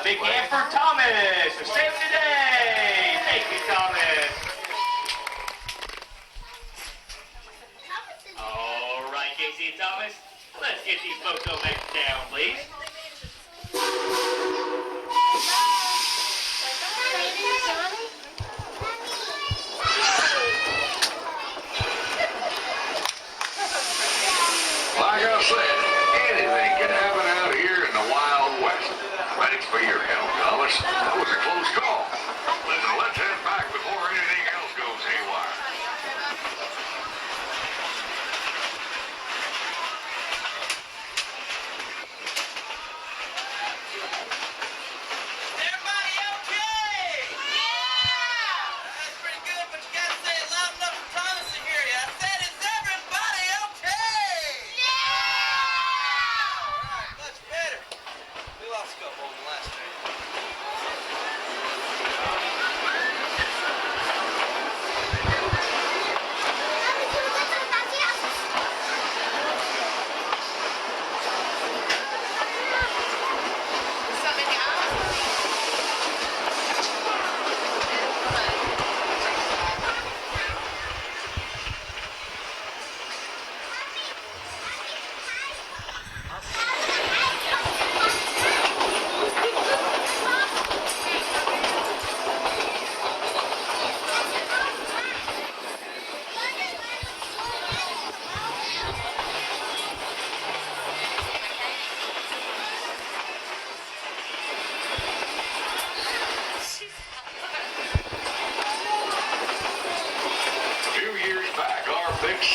big hand for Thomas for saving the day. Thank you, Thomas. All right, Casey and Thomas, let's get these photo back down, please. Like I said, anything can happen out here in the Wild West. Thanks for your help, Thomas. That was a close call. Listen, let's head back before anything else goes haywire. Everybody okay? Yeah! That's pretty good, but you gotta say it loud enough for Thomas to hear you. I said, is everybody okay? Yeah! All right, much better. We lost a couple on the last train.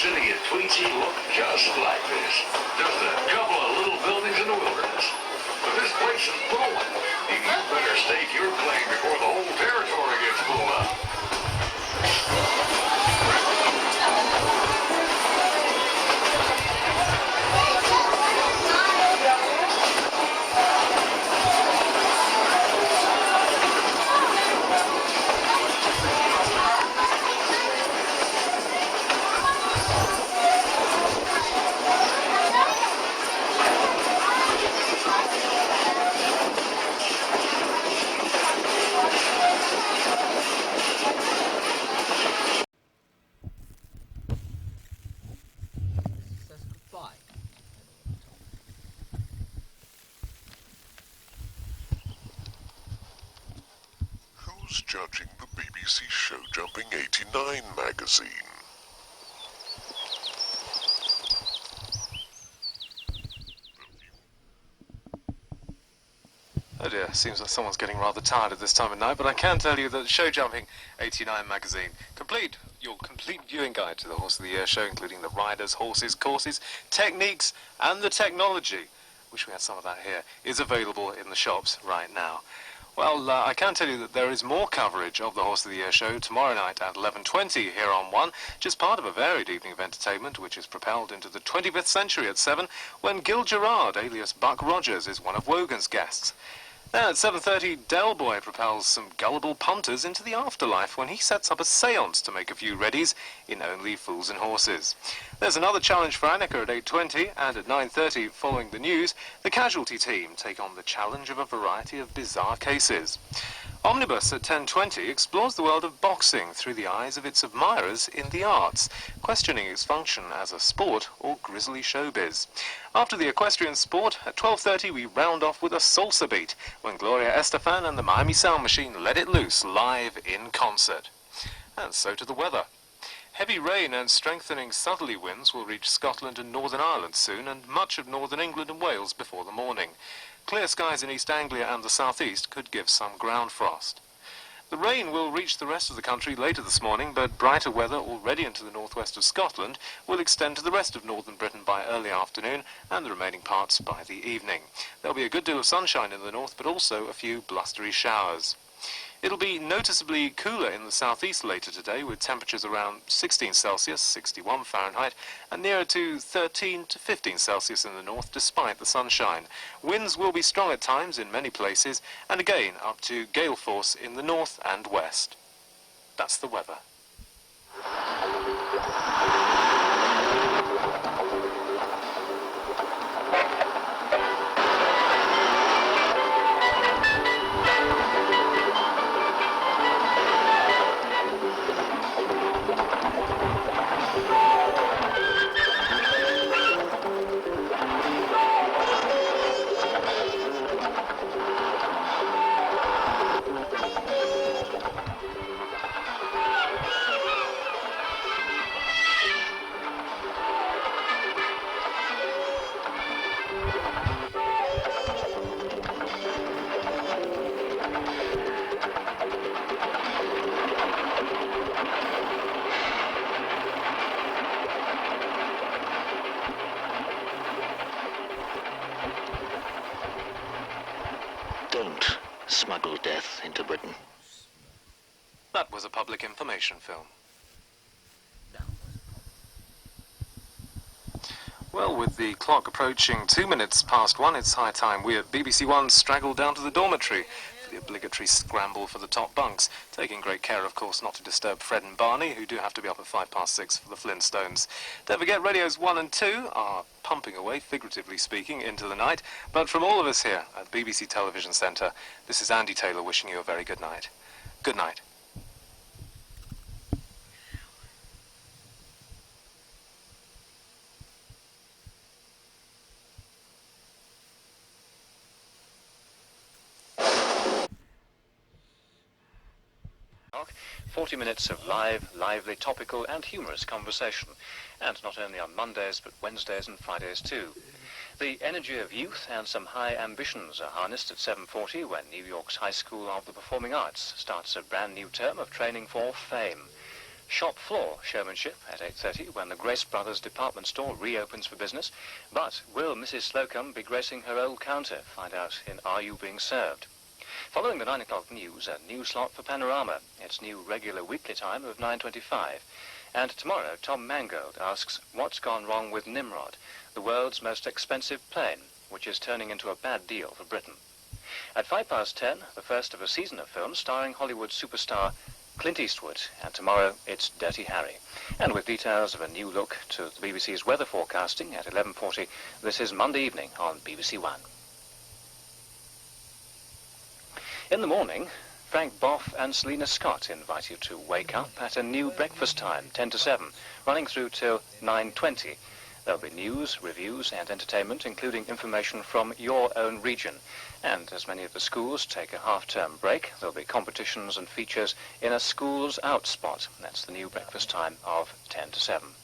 City of Tweetsie looked just like this. Just a couple of little buildings in the wilderness. But this place is blowing. You better stake your claim before the whole territory gets pulled up. Who's judging the BBC Show Jumping 89 magazine? Oh dear, seems like someone's getting rather tired at this time of night, but I can tell you that Show Jumping 89 magazine, your complete viewing guide to the Horse of the Year show, including the riders, horses, courses, techniques, and the technology, wish we had some of that here, is available in the shops right now. Well, I can tell you that there is more coverage of the Horse of the Year show tomorrow night at 11:20 here on One, just part of a varied evening of entertainment which is propelled into the 25th century at 7, when Gil Gerard, alias Buck Rogers, is one of Wogan's guests. Then at 7:30, Del Boy propels some gullible punters into the afterlife when he sets up a séance to make a few readies in Only Fools and Horses. There's another challenge for Annika at 8:20, and at 9:30, following the news, the Casualty team take on the challenge of a variety of bizarre cases. Omnibus at 10:20 explores the world of boxing through the eyes of its admirers in the arts, questioning its function as a sport or grisly showbiz. After the equestrian sport, at 12:30 we round off with a salsa beat, when Gloria Estefan and the Miami Sound Machine let it loose live in concert. And so to the weather. Heavy rain and strengthening southerly winds will reach Scotland and Northern Ireland soon, and much of northern England and Wales before the morning. Clear skies in East Anglia and the southeast could give some ground frost. The rain will reach the rest of the country later this morning, but brighter weather already into the northwest of Scotland will extend to the rest of northern Britain by early afternoon and the remaining parts by the evening. There'll be a good deal of sunshine in the north, but also a few blustery showers. It'll be noticeably cooler in the southeast later today, with temperatures around 16 Celsius, 61 Fahrenheit, and nearer to 13 to 15 Celsius in the north, despite the sunshine. Winds will be strong at times in many places, and again up to gale force in the north and west. That's the weather. smuggled death into Britain. That was a public information film. Well, with the clock approaching 2 minutes past 1, it's high time we at BBC One straggled down to the dormitory for the obligatory scramble for the top bunks, taking great care, of course, not to disturb Fred and Barney, who do have to be up at 6:05 for the Flintstones. Don't forget, radios 1 and 2 are pumping away, figuratively speaking, into the night. But from all of us here at the BBC Television Centre, this is Andy Taylor wishing you a very good night. Good night. Mark, 40 minutes of live, lively, topical and humorous conversation, and not only on Mondays but Wednesdays and Fridays too. The energy of youth and some high ambitions are harnessed at 7:40 when New York's High School of the Performing Arts starts a brand new term of training for fame. Shop floor showmanship at 8:30 when the Grace Brothers department store reopens for business. But will Mrs. Slocum be gracing her old counter? Find out in Are You Being Served? Following the 9 o'clock news, a new slot for Panorama, its new regular weekly time of 9:25. And tomorrow, Tom Mangold asks what's gone wrong with Nimrod, the world's most expensive plane, which is turning into a bad deal for Britain. At 10:05, the first of a season of films starring Hollywood superstar Clint Eastwood, and tomorrow it's Dirty Harry. And with details of a new look to the BBC's weather forecasting at 11:40, this is Monday evening on BBC One. In the morning, Frank Boff and Selena Scott invite you to wake up at a new breakfast time, 10 to 7, running through till 9:20. There'll be news, reviews and entertainment, including information from your own region. And as many of the schools take a half-term break, there'll be competitions and features in a Schools Out spot. That's the new breakfast time of 10 to 7.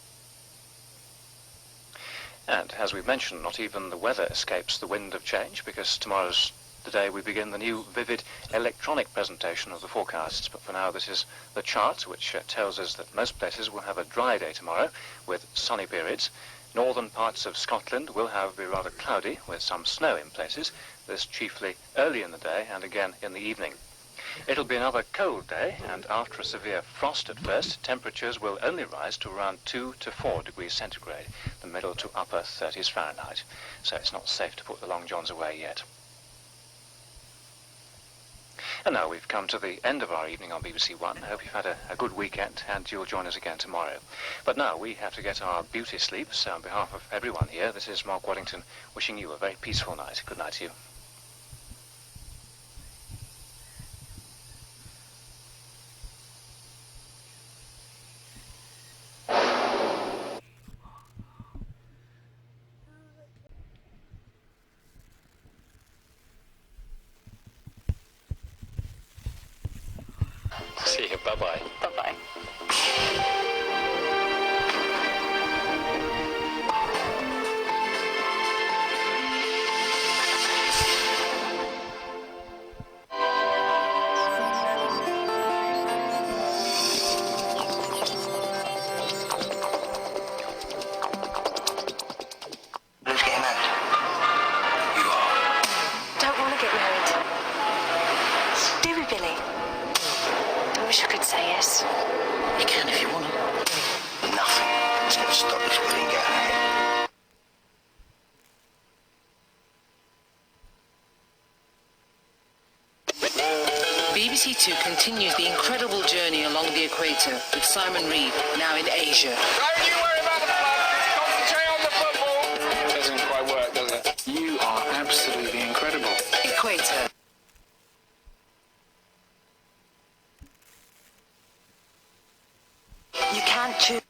And as we've mentioned, not even the weather escapes the wind of change, because tomorrow's the day we begin the new vivid electronic presentation of the forecasts. But for now, this is the chart, which tells us that most places will have a dry day tomorrow with sunny periods. Northern parts of Scotland will be rather cloudy with some snow in places, this chiefly early in the day and again in the evening. It'll be another cold day, and after a severe frost at first, temperatures will only rise to around 2 to 4 degrees centigrade, the middle to upper 30s Fahrenheit. So it's not safe to put the long johns away yet. And now we've come to the end of our evening on BBC One. I hope you've had a good weekend and you'll join us again tomorrow. But now we have to get our beauty sleep, so on behalf of everyone here, this is Mark Waddington wishing you a very peaceful night. Good night to you. See you. Bye-bye. Bye-bye. Who's getting married? You are. Don't want to get married. Do we, Billy? I wish I could say yes. You can if you want to. Nothing is going to stop this wedding going ahead. BBC Two continues the incredible journey along the equator with Simon Reeve, now in Asia. Don't you worry about the fun. Concentrate on the football. Doesn't quite work, does it? You are absolutely incredible. Equator. You can't choose.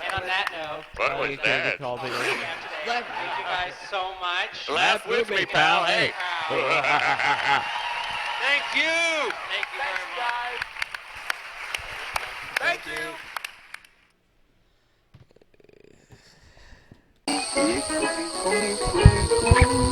And on that note, What was that? thank you guys so much. Laugh with me, pal. Hey. Thank you. Thank you very much. Thank you. Thank you.